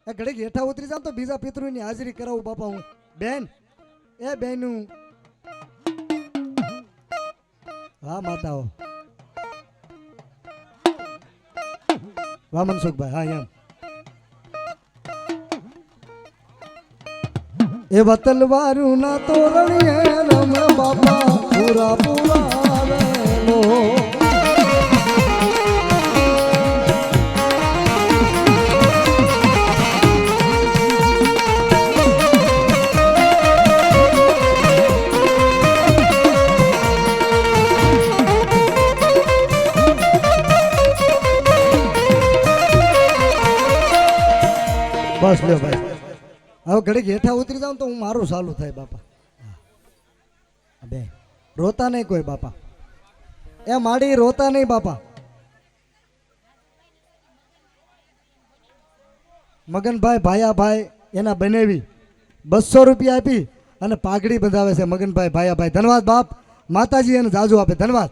એ ઘડીક હેઠા ઉતરી જાવ તો બીજા પિતૃની હાજરી કરાવું બાપા હું. બેન એ બેનું હા માતાઓ વાહ મનસુખભાઈ હા એમ એ વતલવારું ના તોરણીએ રમ બાપા પૂરા પૂરા વેલો બસ લ્યો ભાઈ હવે ઘડીક હેઠા ઉતરી જાવ તો હું મારું ચાલુ થાય બાપા. બે રોતા નહીં કોઈ બાપા, એ માડી રોતા નહીં બાપા. મગનભાઈ ભાયાભાઈ એના બનેવી 200 રૂપિયા આપી અને પાઘડી બંધાવે છે. મગનભાઈ ભાયાભાઈ ધન્યવાદ બાપ. માતાજી એને જાજુ આપે ધન્યવાદ.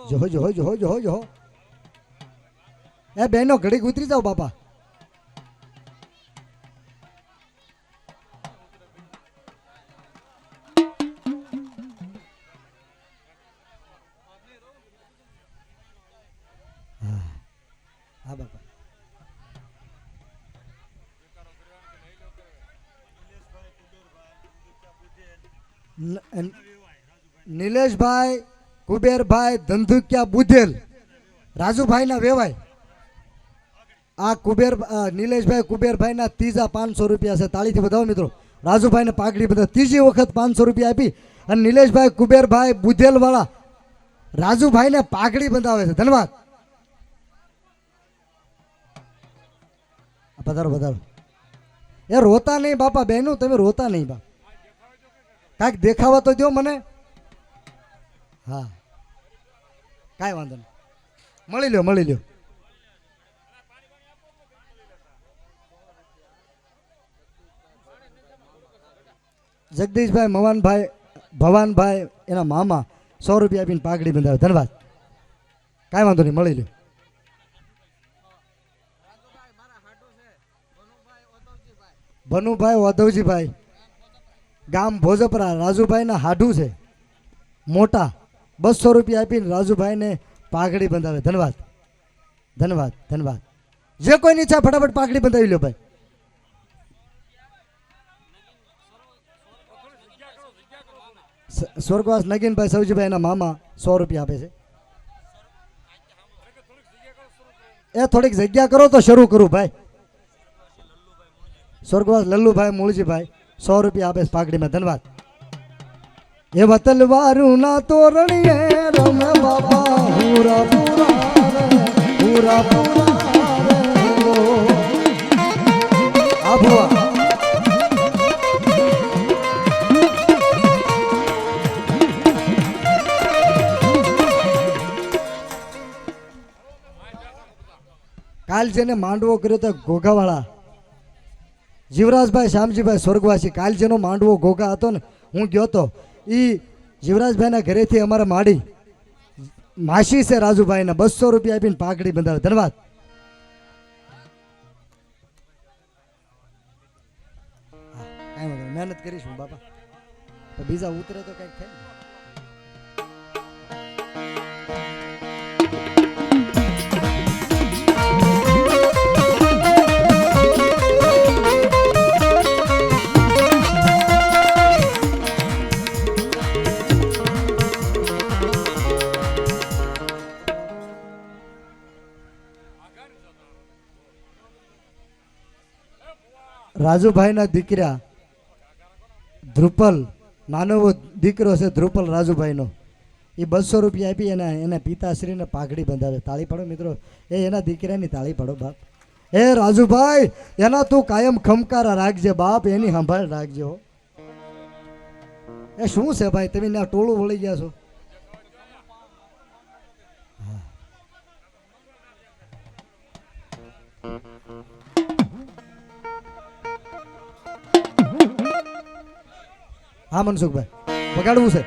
જોહો જોહો જોહો જોહો જોહો એ બહેનો ઘડીક ઉતરી જાવ બાપા. હા બાપા નિલેશભાઈ કુબેરભાઈ ધંધુકિયા બુધેલ રાજુભાઈ ના વેવાય. આ નિલેશભાઈ કુબેરભાઈ ના ત્રીજા 500 રૂપિયા છે. તાળીથી બતાવો મિત્રો. રાજુભાઈ ને પાઘડી બધા ત્રીજી વખત 500 રૂપિયા આપી અને નિલેશભાઈ કુબેરભાઈ બુધેલ વાળા રાજુભાઈ ને પાઘડી બંધાવે છે. ધન્યવાદ. પધારો પધારો. એ રોતા નહીં બાપા. બહેનું તમે રોતા નહીં બાપ. કાંઈક દેખાવા તો દો મને. હા કાંઈ વાંધો નહીં. મળી લ્યો મળી લ્યો. જગદીશભાઈ ભવાનભાઈ એના મામા 100 રૂપિયા આપીને પાઘડી બંધાવે. ધન્યવાદ. કાંઈ વાંધો નહીં મળી લ્યો. ભનુભાઈ ઓધવજીભાઈ ગામ ભોજપરા રાજુભાઈ ના હાડું છે મોટા. 200 રૂપિયા આપીને રાજુભાઈ ને પાઘડી બંધાવે. ધન્યવાદ ધન્યવાદ ધન્યવાદ. જે કોઈની ઈચ્છા ફટાફટ પાઘડી બંધાવી લો ભાઈ. સ્વર્ગવાસ નગીનભાઈ સૌજીભાઈ એના મામા 100 રૂપિયા આપે છે. એ થોડીક જગ્યા કરો તો શરૂ કરું ભાઈ. સ્વર્ગવાસ લલ્લુભાઈ મૂળજીભાઈ 100 રૂપિયા આપે પાઘડીમાં. ધન્યવાદ. એ વતલવારું ના તોરણીએ રમ બાપા પૂરા પૂરા પૂરા પૂરા આભવા. કાલ જેને માંડવો કર્યો તો ઘોઘાવાળા જીવરાજભાઈ શ્યામજીભાઈ સ્વર્ગવાસી. કાલ જેનો માંડવો ઘોઘા હતો ને હું ગયો તો એ જીવરાજભાઈના ઘરેથી અમારે માડી માસી છે રાજુભાઈને 200 રૂપિયા આપીને પાઘડી બંધાવે. ધન્યવાદ. મહેનત કરીશું બાપા. તો બીજા ઉતરે તો કઈક થાય. રાજુભાઈના દીકરા ધ્રુપલ નાનો દીકરો છે ધ્રુપલ રાજુભાઈનો. એ 200 રૂપિયા આપી એના પિતાશ્રીને પાઘડી બંધાવે. તાળી પાડો મિત્રો. એના દીકરાની તાળી પાડો બાપ. એ રાજુભાઈ એના તું કાયમ ખમકારા રાખજે બાપ. એની સંભાળ રાખજે હો. એ શું છે ભાઈ તમે ના ટોળું વળી ગયા છો. હા મનસુખભાઈ વગાડવું છે.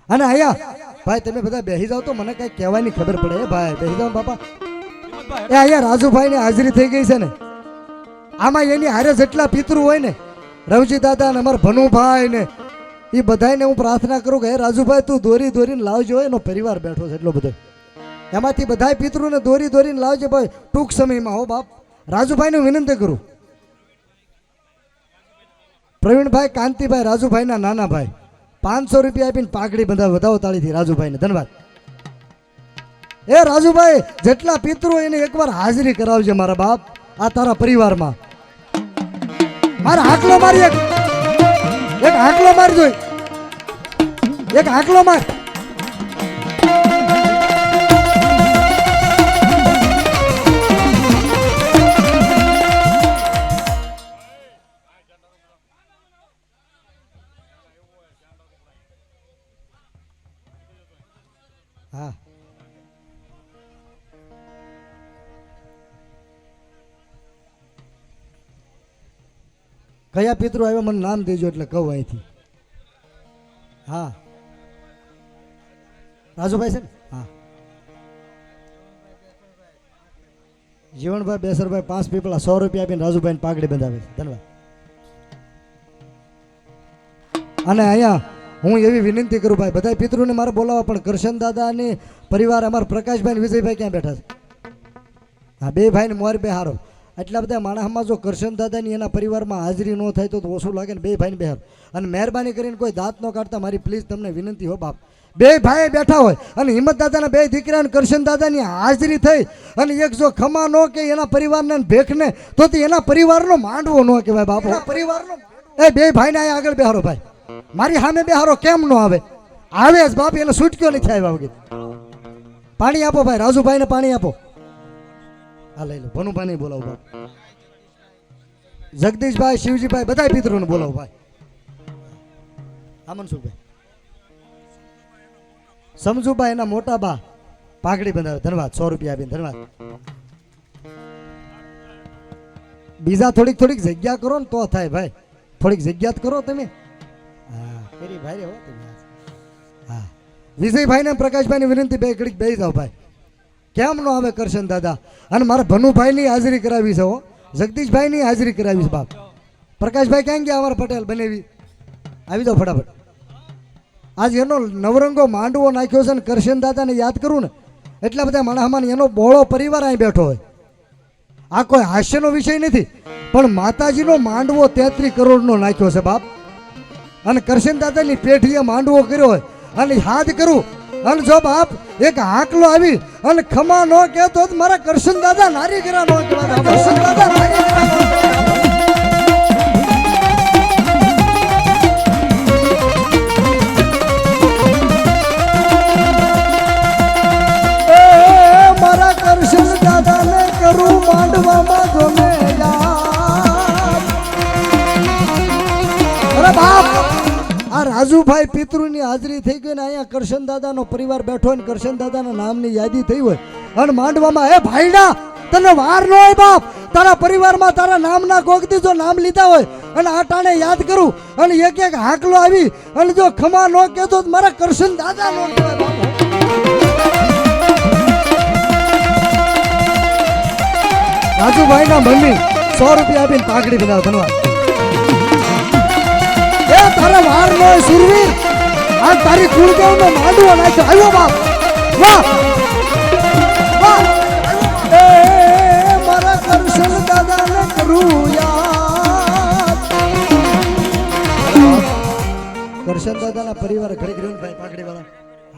અને અહીંયા ભાઈ તમે બધા બેસી જાઓ તો મને કઈ કહેવાની ખબર પડે ભાઈ બેસી જાઓ બાપા એ અહીંયા રાજુભાઈ ની હાજરી થઈ ગઈ છે ને આમાં એની હારે જેટલા પિતૃ હોય ને રવજી દાદા ને અમારા ભનુભાઈ ને એ બધાને હું પ્રાર્થના કરું કે હે રાજુભાઈ તું દોરી દોરીને લાવજો એનો પરિવાર બેઠો છે એટલો બધો એમાંથી બધા પિતૃને દોરી દોરીને લાવજો ભાઈ ટૂંક સમયમાં હો બાપ રાજુભાઈને વિનંતી કરું પ્રવીણભાઈ કાંતિભાઈ રાજુભાઈના નાના ભાઈ 500 રૂપિયા આપીને પાઘડી બંધાવે વધાવો તાળીથી રાજુભાઈને ધન્યવાદ એ રાજુભાઈ જેટલા પિતૃ એને એકવાર હાજરી કરાવજે મારા બાપ આ તારા પરિવારમાં મારા હાકલો મારી એક હાકલો મારી જોઈ એક હાકલો માર હા કયા પિતૃ આવ્યા મને નામ દેજો એટલે કહું અહીંથી હા રાજુભાઈ છે ને હા જીવણભાઈ બેસરભાઈ 5 પીપળા 100 રૂપિયા આપીને રાજુભાઈને પાઘડી બંધાવે છે ધન્યવાદ અને અહીંયા હું એવી વિનંતી કરું ભાઈ બધા પિતૃને મારે બોલાવવા પણ કરશન દાદાની પરિવાર અમારા પ્રકાશભાઈ ને વિજયભાઈ ક્યાં બેઠા છે હા બે ભાઈને મોર બે હારો એટલા બધા માણસમાં જો કરશન દાદાની એના પરિવારમાં હાજરી ન થાય તો ઓછું લાગે ને બે ભાઈને બેહાર અને મહેરબાની કરીને કોઈ દાંત ન કાઢતા મારી પ્લીઝ તમને વિનંતી હો બાપ બે ભાઈ બેઠા હોય અને હિંમત દાદાના બે દીકરા કરશન દાદાની હાજરી થઈ અને એક જો ખમા ન કે એના પરિવારને ભેખને તો એના પરિવારનો માંડવો ન કહેવાય બાપ પરિવારનો એ બે ભાઈને અહીંયા આગળ બેહારો ભાઈ મારી સામે બેહારો કેમ ન આવે આવે જ બાપ એને છૂટક્યો નથી આવ્યા વગર પાણી આપો ભાઈ રાજુભાઈને પાણી આપો હા લઈ લો ભનુભાઈ બોલાવો બાપ જગદીશભાઈ શિવજીભાઈ બધા પિતૃને બોલાવો ભાઈ મનસુખભાઈ સમજુભાઈ એના મોટા બા પાઘડી બંધાવે ધન્યવાદ 100 રૂપિયા આપીને ધન્યવાદ બીજા થોડીક જગ્યા કરો ને તો થાય ભાઈ થોડીક જગ્યા કરો તમે હા કરી ભાઈ હો તમે હા વિજયભાઈ ને પ્રકાશભાઈ ની વિનંતી બે ઘડીક બેસી જાઓ ભાઈ કેમ નો આવે કરશન દાદા અને મારા ભનુભાઈ ની હાજરી કરાવી છે હો જગદીશભાઈ ની હાજરી કરાવી છે બાપ પ્રકાશભાઈ ક્યાં ગયા અમારા પટેલ બનેવી આવી જાઓ ફટાફટ આજ એનો નવરંગો માંડવો નાખ્યો છે ને કરશન દાદાને યાદ કરું ને એટલા બધા માણસમાં એનો બોળો પરિવાર અહીં બેઠો હોય આ કોઈ હાસ્યનો વિષય નથી પણ માતાજીનો માંડવો 33 કરોડનો નાખ્યો છે બાપ અને કરશન દાદાની પેઢીએ માંડવો કર્યો હોય અને યાદ કરું અને જો બાપ એક હાકલો આવી અને ખમા નો કહેતો મારા કરશન દાદા નારી ગરા નો કહેવાય કરશન દાદા નારી ગરા નો મારા કરશન દાદાને કરું માંડવામાં ગમે અરે બાપ આ રાજુભાઈ પિતૃની હાજરી થઈ ગઈ ને અહીંયા કરશન દાદાનો પરિવાર બેઠો હોય ને કરશન દાદાના નામની યાદી થઈ હોય અને માંડવામાં હે ભાઈડા તને વાર ન હોય બાપ તારા પરિવારમાં તારા નામના કોકથી જો નામ લીધા હોય અને આ ટાણે યાદ કરું અને એક હાકલો આવી અને જો ખમા ન કહેતો મારા કરશન દાદા નો કહેવાય બાપ રાજુભાઈના મમ્મી 100 રૂપિયા આપીને પાઘડી બનાવ ધન્યવાદ એ તારા વાર નો સુરવીર આ તારી કુળદેવનો માંડવો નાખ્યો આવ્યો બાપ વાહ વાહ એ મારા કરશન દાદાને કરું યાદ કરશન દાદાના પરિવાર ઘડી ઘડી ભાઈ પાઘડી વાળા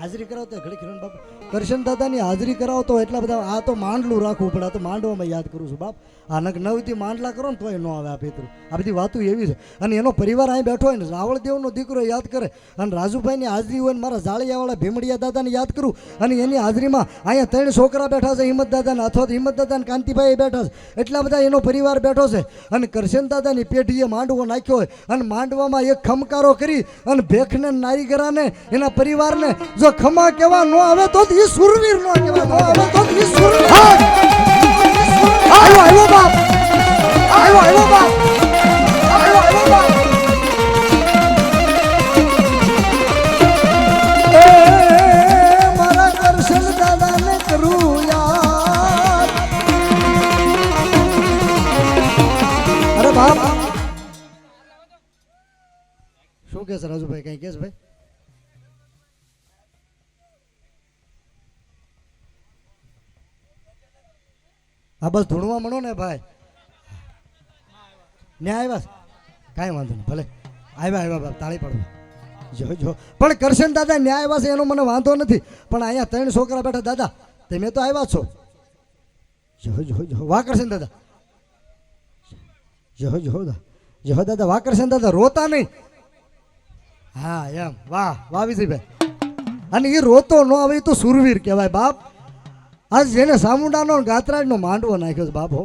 હાજરી કરાવતો ઘડી ઘડી બાપ કરશન દાદાની હાજરી કરાવતો એટલા બધા આ તો માંડલું રાખવું પડે આ તો માંડવામાં યાદ કરું છું બાપ આ નવથી માંડલા કરો ને તોય ન આવે આ પિતૃ આ બધી વાતો એવી છે અને એનો પરિવાર અહીં બેઠો હોય ને રાવળદેવનો દીકરો યાદ કરે અને રાજુભાઈની હાજરી હોય ને મારા જાળિયાવાળા ભીમડિયા દાદાને યાદ કરું અને એની હાજરીમાં અહીંયા 3 છોકરા બેઠા છે હિંમત દાદાને અથવા હિંમત દાદાને કાંતિભાઈ બેઠા છે એટલા બધા એનો પરિવાર બેઠો છે અને કરશન દાદાની પેઢીએ માંડવો નાખ્યો હોય અને માંડવામાં એક ખમકારો કરી અને ભેખને નારીગરાને એના પરિવારને જો ખમા કેવા ન આવે તો એ સુરવીર નો કહેવાય ન આવે તો એ સુરવીર આવ્યો બાપ આવ્યો બાપ આવ્યો બાપ એ શું કે છે રાજુભાઈ, કઈ કે છે ભાઈ? હા બસ ધૂણવા મળો ને ભાઈ. ન્યા આવ્યા કાંઈ વાંધો નહીં, ભલે આવ્યા બાપ, તાળી પાડવા જો પણ કરશન દાદા ન્યા આવ્યા છે એનો મને વાંધો નથી, પણ અહીંયા 3 છોકરા બેઠા દાદા, તમે તો આવ્યા છો. જો વાહ કરશન દાદા, જો દાદા વાહ કરશન દાદા, રોતા નહીં. હા એમ, વાહ વાહ વિજયભાઈ. અને એ રોતો ન આવે તો સુરવીર કહેવાય બાપ. આજ જેને સામુંડાનો ગાત્રાજનો માંડવો નાખ્યો છે બાપ. હો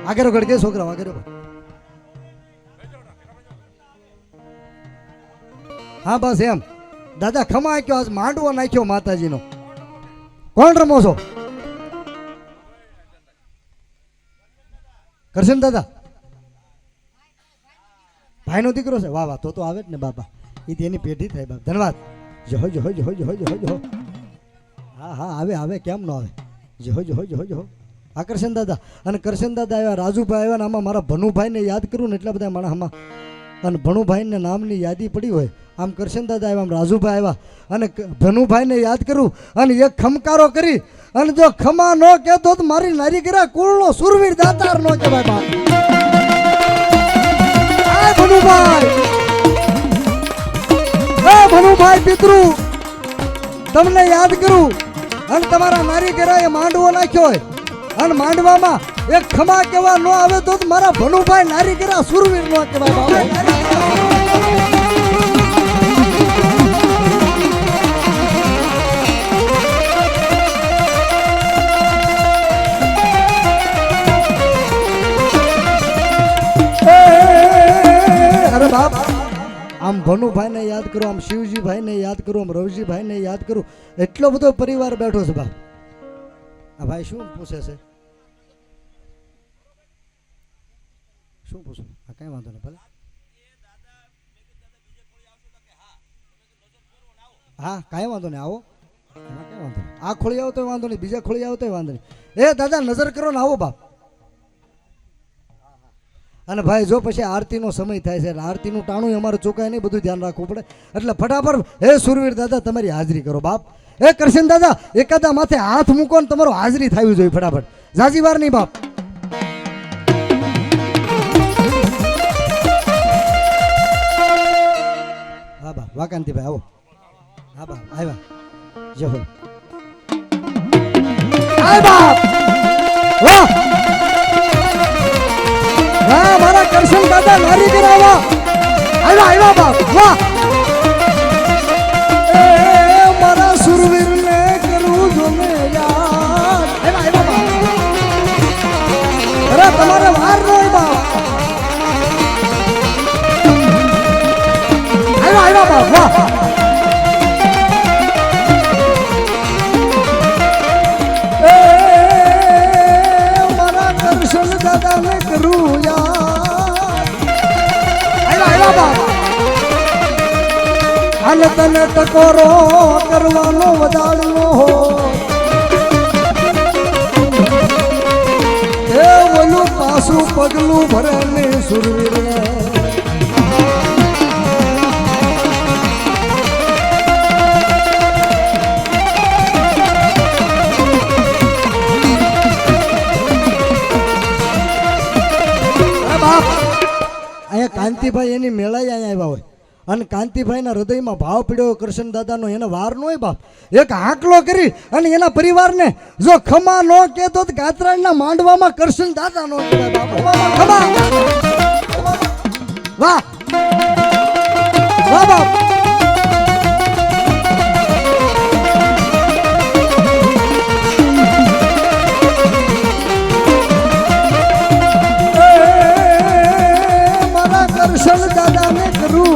આગળ ગઢ કે છોકરા આગળ. હા બસ એમ દાદા, ખમા કયો આજ માંડવો નાખ્યો માતાજીનો. કોણ રમો છો? કરશન દાદા ભાઈનો દીકરો છે? વાહ વાહ, તો આવે જ ને બાપા, એ તેની પેઢી થાય બાપ. ધન્યવાદ. જો હા આવે કેમ ન આવે. જો આ કરશન દાદા. અને કરશન દાદા આવ્યા, રાજુભાઈ આવ્યા, ને આમાં મારા ભનુભાઈને યાદ કરું ને એટલા બધા મારા આમાં, અને ભનુભાઈને નામની યાદી પડી હોય. આમ કરશન દાદા આવ્યા, આમ રાજુભાઈ આવ્યા, અને ભનુભાઈને યાદ કરું અને એક ખમકારો કરી, અને જો ખમા નો કહેતો તો મારી નારી કર્યા કુળનો સુરવીર દાતાર નો કહેવાય બાપ. આ ભનુભાઈ પિતૃ તમને યાદ કરું, અને તમારા નારી કર્યા એ માંડવો નાખ્યો હોય, અને માંડવામાં એક ખમા કેવા ન આવે તો મારા ભનુભાઈ નારી કર્યા સુરવીર નો કહેવાય બાપ. અરે બાપ, આમ ભનુભાઈને યાદ કરું, આમ શિવજીભાઈને યાદ કરું, આમ રવજીભાઈને યાદ કરું, એટલો બધો પરિવાર બેઠો છે બાપ. આ ભાઈ શું પૂછે છે? શું પૂછું? હા કઈ વાંધો નહીં, ભલે. હા કાંઈ વાંધો નહીં, આવો. એમાં કઈ વાંધો નહીં, આ ખોળી આવો તો વાંધો નહીં, બીજા ખોળી આવો તો વાંધો નહીં. એ દાદા નજર કરો ને આવો બાપ. અને ભાઈ જો પછી આરતીનો સમય થાય છે, આરતીનું ટાણું અમારે ચૂકાય નહીં, બધું ધ્યાન રાખવું પડે, એટલે ફટાફટ હે સુરવીર દાદા તમારી હાજરી કરો બાપ. એ કરશન દાદા એકાદા માથે હાથ મૂકો ને તમારો હાજરી થવી જોઈએ ફટાફટ, જાજી વાર નહીં બાપ. હા બા વાકાંતિભાઈ આવો. હા બા આવ્યા. જય હો. આય બાપ વાહ વાહ, મારા કરશન દાદા નારી કરાવા આવ્યા બાપ. વાહ મારા સુરવીર ને કરું જો ને યાદ. આવ્યા બાપ. અરે તમારે વાર નો બાપ. આવ્યા બાપ. વાહ મારા કરશન દાદા ને કરું અને તને ટકોરો કરવાનો વધારનો હો, એ ઓલું પાછું પગલું ભરે ને સુરવીર. બાપ અહીંયા કાંતિભાઈ એની મેળાએ અહીંયા આવ્યા હોય, અને કાંતિભાઈના હૃદયમાં ભાવ પીડ્યો કરશન દાદાનો, એને વાર નો હોય બાપ. એક હાકલો કરી અને એના પરિવારને જો ખમા નો કહેતો ગાત્રાના માંડવામાં કરશન દાદા નો કહેવાય બાપ. ખમા વાહ વાહ બાપ. મારા કરશન દાદા ને કરું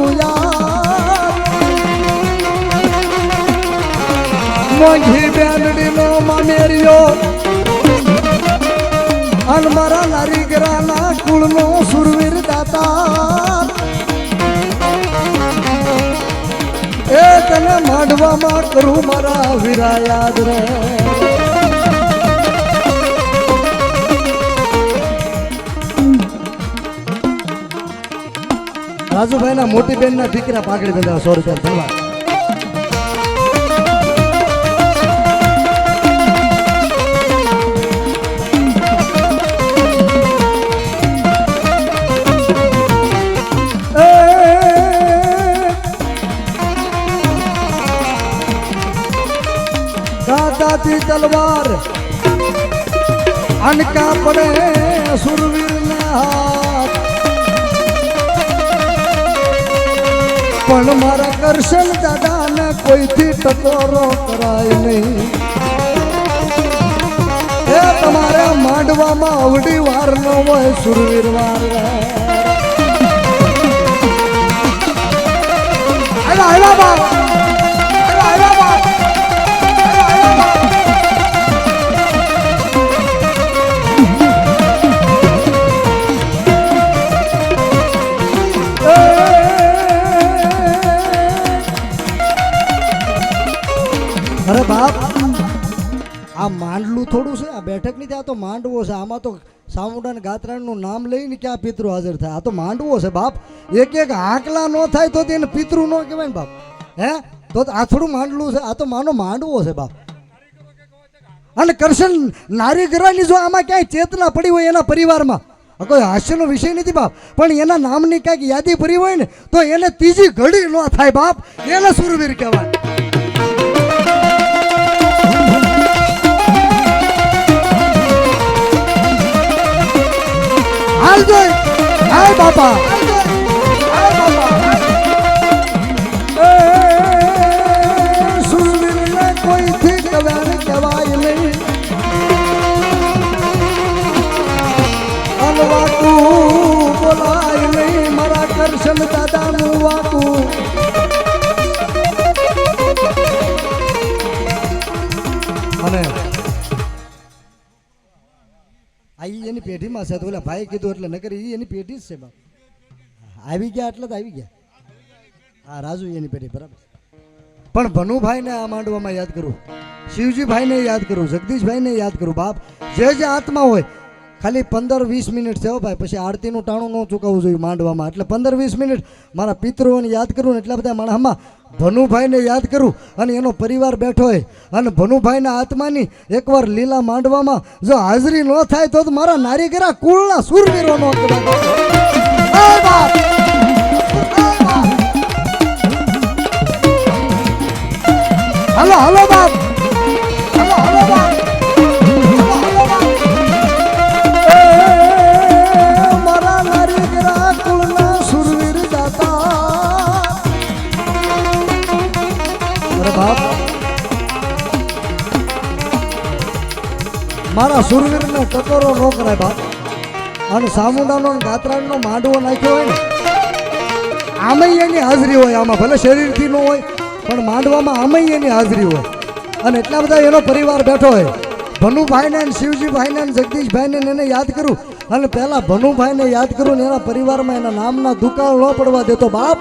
મોંઘી બેનડી નો મામેરિયો, અન મારા નારી ગરાના કુળ નો સુરવીર દાતા, એ તને માંડવામાં કરું મારા વીરા યાદ રે. રાજુભાઈના મોટી બેનના દીકરા પાઘડી બંધાવે 100 રૂપિયા ધન્યવાદ. દાદાથી તલવાર અનકા પડે સુરવીરના હાથ, પણ મારા કરશન દાદાને કોઈથી ટકોરો કરાય નહીં. એ તમારે માંડવામાં અવડી વાર ન હોય સુરવીર વાર. અરે બાપ, આ માંડલું થોડું છે, આ બેઠક નહીં થાય, આ તો માંડવો છે. આમાં તો સામુંડા ને ગાત્રાનું નામ લઈને ક્યાં પિતૃ હાજર થાય? આ તો માંડવો છે બાપ. એક એક આંકલા ન થાય તો તેને પિતૃ ન કહેવાય ને બાપ. હે તો આ થોડું માંડલું છે, આ તો માનો માંડવો છે બાપ. અને કરશન નારી કરવાની જો આમાં ક્યાંય ચેતના પડી હોય એના પરિવારમાં, કોઈ હાસ્યનો વિષય નથી બાપ, પણ એના નામની ક્યાંક યાદી પડી હોય ને તો એને ત્રીજી ઘડી ન થાય બાપ, એને સુરવીર કહેવાય. હાલ જોઈ, હાય બાપા, સુરવીરને કોઈથી કહેવાય નહીં. વાકું બોલાય નહીં મારા કરશન દાદાનું વાકું. અને આ એની પેઢીમાં છે તો ઓલા ભાઈ કીધું એટલે નકર એની પેઢી જ છે બાપ. આવી ગયા એટલે તો આવી ગયા. હા રાજુ એની પેઢી બરાબર. પણ ભનુભાઈને આ માંડવામાં યાદ કરું, શિવજીભાઈને યાદ કરું, જગદીશભાઈને યાદ કરું બાપ. જે જે આત્મા હોય ખાલી 15-20 મિનિટ છે ભાઈ, પછી આરતીનું ટાણું ન ચૂકવવું જોઈએ માંડવામાં. એટલે 15-20 મિનિટ મારા પિતૃઓને યાદ કરું ને એટલા બધા માણસમાં ભનુભાઈને યાદ કરું અને એનો પરિવાર બેઠો હોય અને ભનુભાઈના આત્માની એકવાર લીલા માંડવામાં જો હાજરી ન થાય તો મારા નારીગરા કુળના સુરવીરો નો હાલો હાલો બાપ, હાલો હાલો બાપ. મારા સુરવીરને ટકોરો ન કરાય બાપ. અને સામુંડાનો ગાત્રાનો માંડવો નાખ્યો હોય ને આમય એની હાજરી હોય, આમાં ભલે શરીરથી ન હોય પણ માંડવામાં આમય એની હાજરી હોય. અને એટલા બધા એનો પરિવાર બેઠો હોય. ભનુભાઈને શિવજીભાઈને જગદીશભાઈને એને યાદ કરું અને પહેલા ભનુભાઈને યાદ કરું ને એના પરિવારમાં એના નામના દુકાળ ન પડવા દેતો બાપ.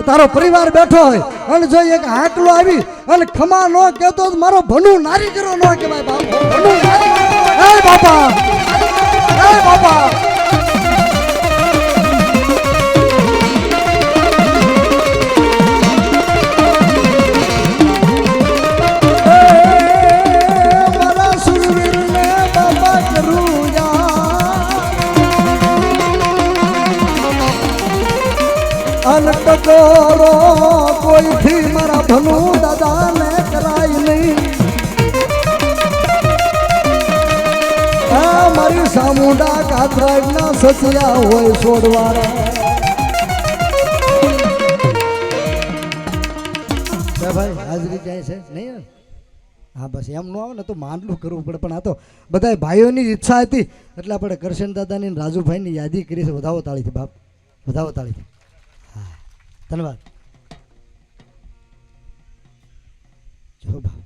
તારો પરિવાર બેઠો હોય અને જો એક હાકલો આવી અને ખમા ન કહેતો મારો ભનુ નારી કરો ન કહેવાય બાપ. ભનુ એ બાપા, એ બાપા. મારા સુરવીરને બાપા કરું અન ટકોરો કોઈથી મારા ભનુ દાદાને કરાય નહીં. આ મારી સામુંડા કાતરાજના સચિયા હોય છોડવાળા. ભાઈ હાજરી ક્યાંય છે નહીં? હા બસ એમ ન આવે ને તો માંડલું કરવું પડે. પણ આ તો બધા ભાઈઓની ઈચ્છા હતી એટલે આપણે કરશન દાદાની રાજુભાઈની યાદી કરી છે. વધાવો તાળીથી બાપ, વધાવો તાળીથી. ધન્યવાદ. જો બાપ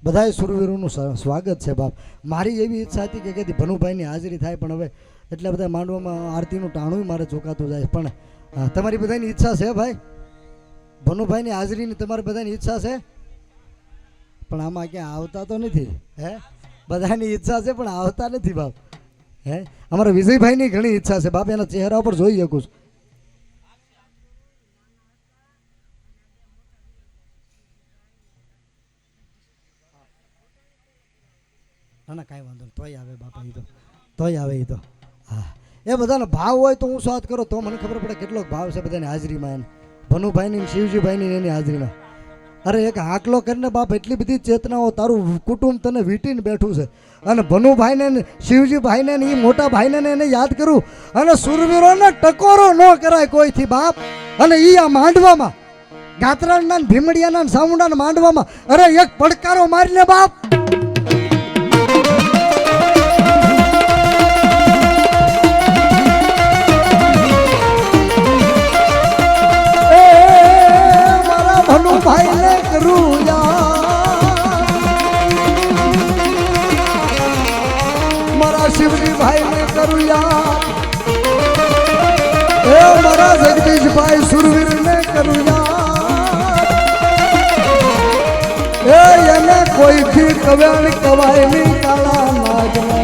બધાએ સુરવીરોનું સ્વાગત છે બાપ. મારી એવી ઈચ્છા હતી કે કદી ભનુભાઈની હાજરી થાય પણ હવે એટલા બધા માંડવામાં આરતીનું ટાણું મારે ચોકાતું જાય. પણ તમારી બધાની ઈચ્છા છે ભાઈ, ભનુભાઈની હાજરીની તમારી બધાની ઈચ્છા છે પણ આમાં ક્યાં આવતા તો નથી. હે બધાની ઈચ્છા છે પણ આવતા નથી બાપ. હે અમારા વિજયભાઈની ઘણી ઈચ્છા છે બાપ, એના ચહેરા ઉપર જોઈ શકું છું. ના ના કાંઈ વાંધો નહીં, તોય આવે બાપા, એ તોય આવે, એ તો હા. એ બધાનો ભાવ હોય તો હું વાત કરો તો મને ખબર પડે કેટલો ભાવ છે બધાની હાજરીમાં. એને ભનુભાઈની શિવજીભાઈની એની હાજરીમાં. અરે એક હાકલો કરીને બાપ એટલી બધી ચેતનાઓ, તારું કુટુંબ તને વીટીને બેઠું છે, અને ભનુભાઈને શિવજીભાઈને એ મોટા ભાઈને એને યાદ કરું, અને સુરવીરોને ટકોરો ન કરાય કોઈથી બાપ. અને એ આ માંડવામાં ગાત્રાના ભીમડિયાના સામુંડાના માંડવામાં અરે એક પડકારો મારીને બાપ. ભનુભાઈને કરું યાદ, મારા શિવજીભાઈને કરું યાદ, એ મારા જગદીશભાઈ સુરવીરને કરું યાદ, એ એને કોઈથી કવ્યાણ કવાય નહીં કાળા નાગને.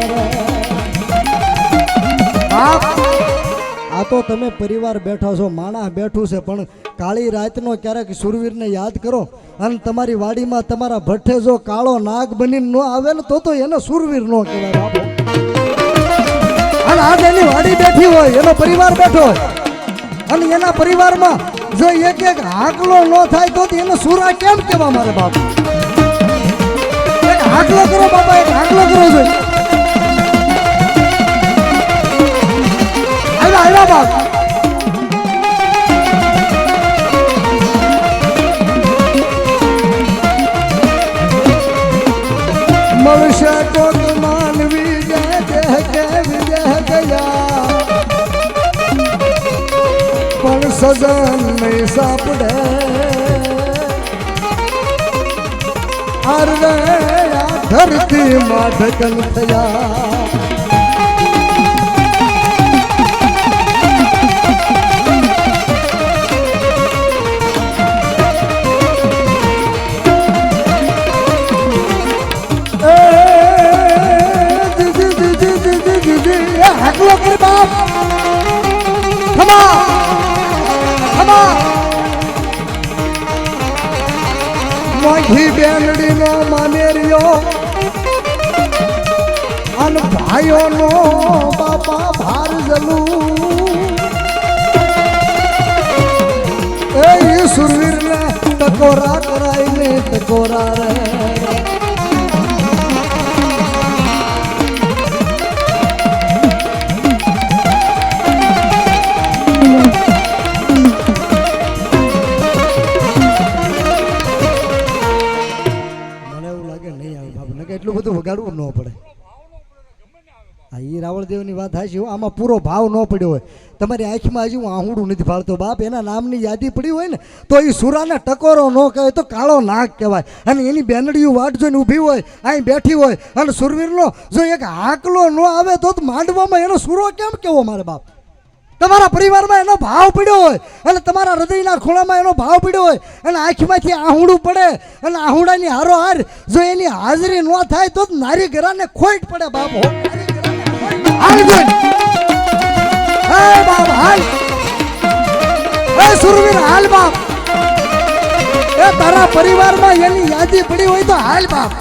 આ તો તમે પરિવાર બેઠા છો, માણસ બેઠું છે, પણ કાળી રાતનો ક્યારેક સુરવીરને યાદ કરો, અને તમારી વાડીમાં તમારા ભઠ્ઠે જો કાળો નાગ બનીને ન આવે ને તો એને સુરવીર ન કહેવાય બાપો. અને આજ એની વાડી બેઠી હોય, એનો પરિવાર બેઠો હોય, અને એના પરિવારમાં જો એક એક હાકલો ન થાય તો એને સુરા કેમ કહેવા મારે બાપ? એક હાકલો કરો બાપા, એક હાકલો કરો જોઈએ. આવ્યા બાપ. મળશે કોક માનવી જય જય કે વિજય ગયા, પણ સજન નહીં સાપડે. અરે આ ધરતી માં ઢકન થયા, હાકલો કર બાપ. ખમા ખમા મોઘી બેનડી નો મામેરિયો, અને ભાઈઓ નો બાપા ભાર જલું, એ સુરવીર ને ટકોરા કરાય ને ટકોરા રે. એટલું બધું વગાડવું ન પડે. હા, એ રાવળદેવની વાત થાય છે, આમાં પૂરો ભાવ ન પડ્યો હોય. તમારી આંખમાં હજી હું આહુડું નથી ફાળતો બાપ. એના નામની યાદી પડી હોય ને તો એ સુરાને ટકોરો ન કહેવાય, તો કાળો નાગ કહેવાય. અને એની બેનડીયું વાટ જોઈને ઊભી હોય, અહીં બેઠી હોય, અને સુરવીરનો જો એક હાકલો ન આવે તો માંડવામાં એનો સુરો કેમ કેવો મારે બાપ? તમારા પરિવારમાં એનો ભાવ પડ્યો હોય, અને તમારા હૃદયના ખૂણામાં એનો ભાવ પડ્યો હોય, અને આંખમાંથી આહુડું પડે, અને આહુડાની હારો હાર જો એની હાજરી ન થાય તો નારી ઘરાને ખોટ પડે બાપ. હાલ જોઈ હે બાપ, હાલ હે સુરવીર, હાલ બાપ. એ તારા પરિવારમાં એની યાદી પડી હોય તો હાલ બાપ.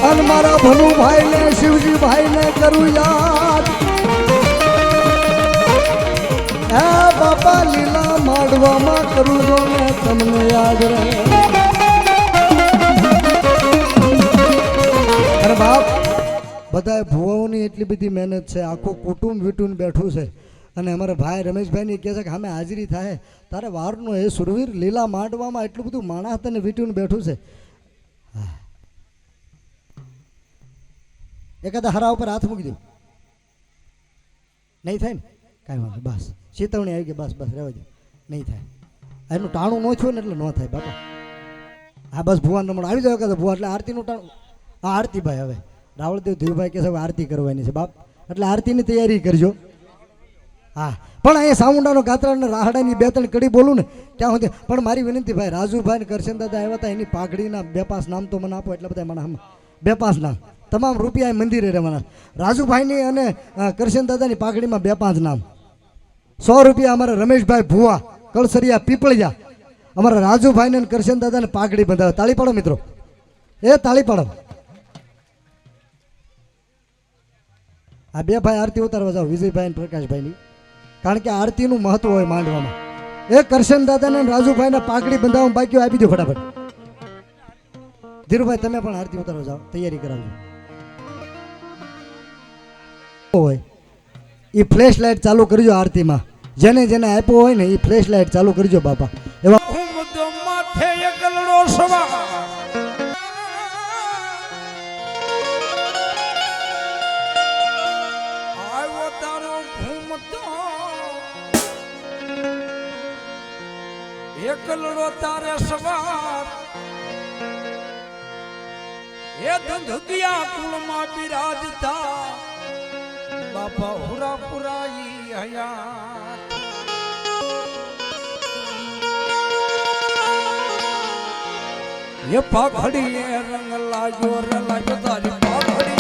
અને મારા ભનુભાઈ ને શિવજીભાઈ ને કરું યાદ, હે બાપા લીલા માંડવામાં કરું જો ને તમને યાદ રહે. અરે બાપ, બધા ભુવાઓની એટલી બધી મહેનત છે, આખું કુટુંબ વીટું બેઠું છે, અને અમારા ભાઈ રમેશભાઈ કહે છે કે અમે હાજરી થાય તારે વારનો એ સુરવીર લીલા માંડવામાં એટલું બધું માણસ તને વીટીને બેઠું છે. એકાદા હરા ઉપર હાથ મૂકી દો, નહીં થાય ને કાંઈ વાંધો, બસ ચેતવણી આવી ગઈ, બસ બસ રહેવા દો, નહીં થાય. એનું ટાણું ન થયું ને એટલે ન થાય બાપા. હા બસ ભુવાન રમણ આવી જાવ કે ભુવા એટલે આરતીનું ટાણું. હા આરતી ભાઈ, હવે રાવળદેવ ધીરુભાઈ કે હવે આરતી કરવાની છે બાપ, એટલે આરતીની તૈયારી કરજો. હા પણ અહીંયા સામુંડાનો ગાત્રાને રાહડાની બે ત્રણ કડી બોલું ને ત્યાં સુધી. પણ મારી વિનંતી ભાઈ, રાજુભાઈ ને કરશન દાદા આવ્યા હતા, એની પાઘડીના 2-5 નામ તો મને આપો, એટલે બધા મને બે પાંચ નામ તમામ રૂપિયા મંદિરે રહેવાના. રાજુભાઈની અને કરશન દાદાની પાઘડીમાં 2-5 નામ. 100 રૂપિયા અમારા રમેશભાઈ ભુવા કળસરિયા પીપળિયા અમારા રાજુભાઈને અને કરશન દાદાને પાઘડી બંધાવે. તાળી પાડો મિત્રો, એ તાળી પાડો. આ 2 ભાઈ આરતી ઉતારવા જાઓ, વિજયભાઈ અને પ્રકાશભાઈની, કારણ કે આરતીનું મહત્વ હોય માંડવામાં. એ કરશન દાદાને અને રાજુભાઈને પાઘડી બંધાવવા બાકી આપી દો ફટાફટ. ધીરુભાઈ તમે પણ આરતી ઉતારવા જાઓ, તૈયારી કરાવજો. હોય એ ફ્લેશ લાઇટ ચાલુ કરજો આરતીમાં. જેને જેને આપ્યો હોય ને એ ફ્લેશ લાઇટ ચાલુ કરજો બાપા. એવા માથે એકલડો સવાર આવ્યો તારો ઘૂમતો એકલડો તારે સવાર એ ધંધુકિયા કુળમાં બિરાજતા બાપા હુરા પુરાઈ હયાત ये पाखड़ी रंग लाजो रे लाजो तारी पाखड़ी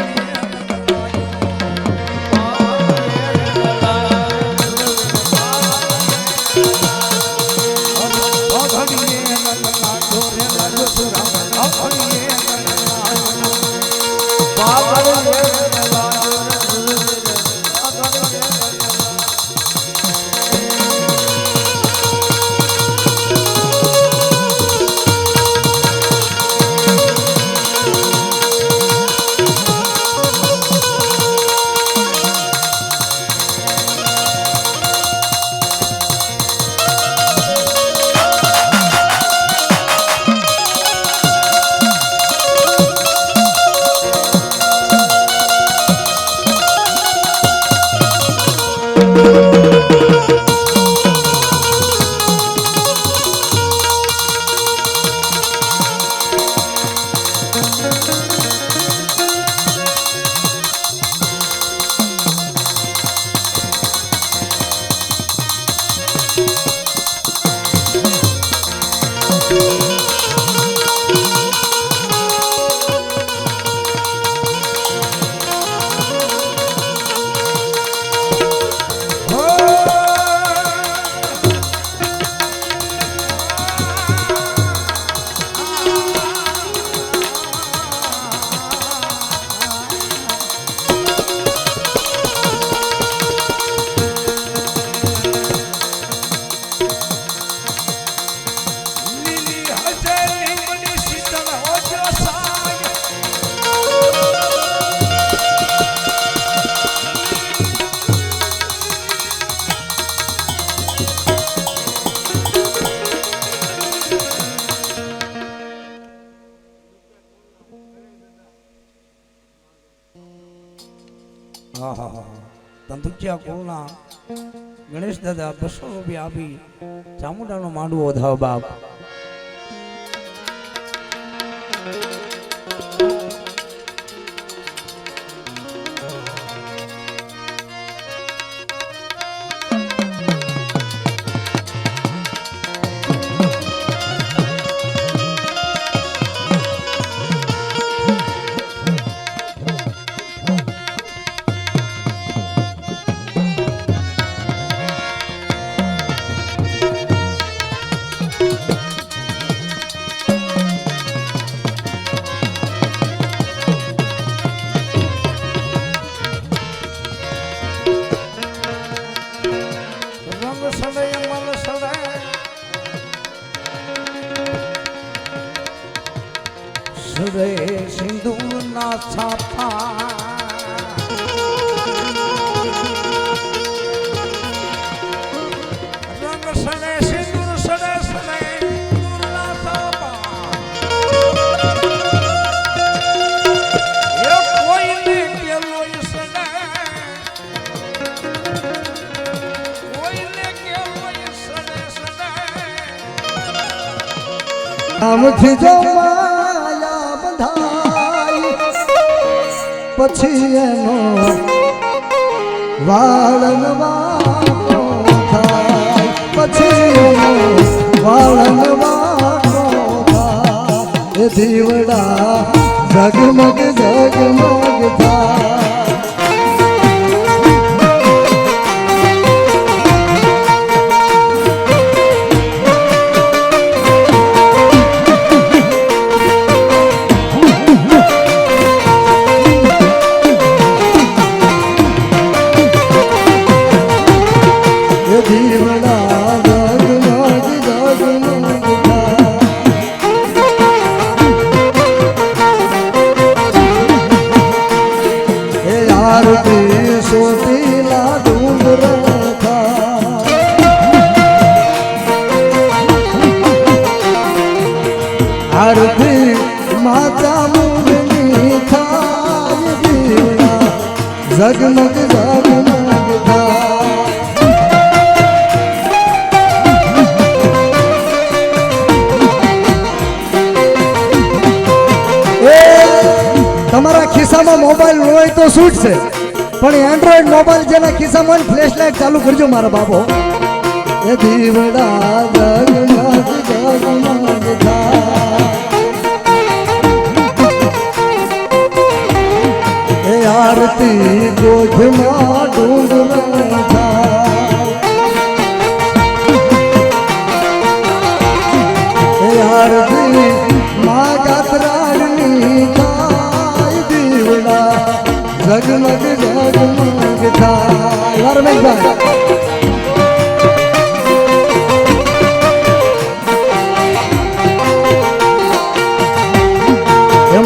ધંધુકિયા કુળના ગણેશ દાદા 200 રૂપિયા આપી ચામુંડાનો માંડવો વધાવ બાપ. સડે સિંદૂરના છાપા રંગ સડે સિંદૂર સડે સડે સિંદૂરના છાપા એ કોઈને કેલો સડે કોઈને કેલો સડે સડે આમથી જો પછી એનો વાળનવાનો થાય, પછી એનો વાળનવાનો થાય. એ દીવડા ઝગમગ ઝગમગ આરતી માતા મુરની થાય દીવડા જગમગ જગમગ થાય તમારા ખિસ્સામાં મોબાઈલ હોય તો શૂટ છે પણ એન્ડ્રોઈડ મોબાઈલ જેના ખિસ્સામાં ફ્લેશ લાઇટ ચાલુ કરજો મારા બાપો એ દીવડા જગમગ જગમગ થાય એ આરતી ગોધમાં ડુંગર થાય એ આરતી મા ગાત્રાની થાય દીવડા જગમગ જગમગ થાય રમેશભાઈ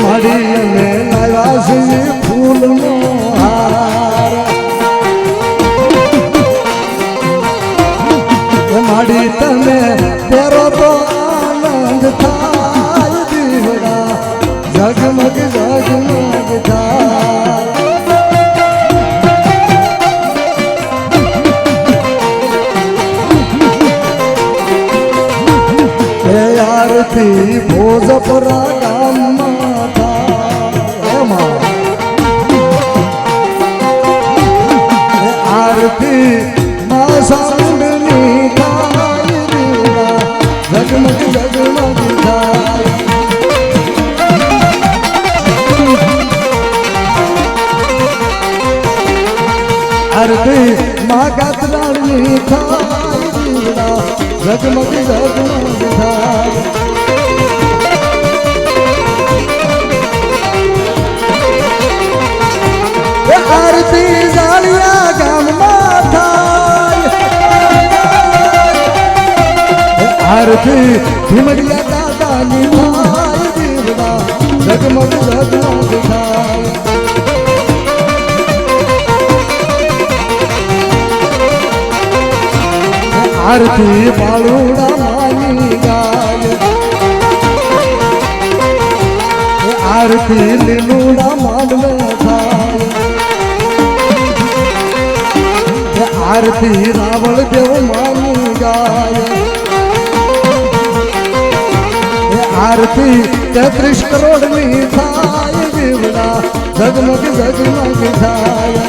મારી અને લાવ્યા છે ફૂલનો હાર મારી તમે તેરો તો આનંદ થાય દીવડા જગમગ જગમગ થાય હે આરતી ભોજપુરા ગામમાં આરતી મા સાંડની થાય દીવડા જગમગ જગમગ થાય આરતી મા ગાત્રાની થાય દીવડા જગમગ જગમગ થાય આરતી જાળિયા ગામમાં થાય આરતી ભીમડિયા દાદાની થાય દીવડા જગમગ જગમગ થાય આરતી બાળુડા માની ગાય આરતી લીલુડા માંડવે થાય આરતી રાવળ દેવ માની ગાય આરતી 33 કરોડની થાય દીવડા જગમગ જગમગ થાય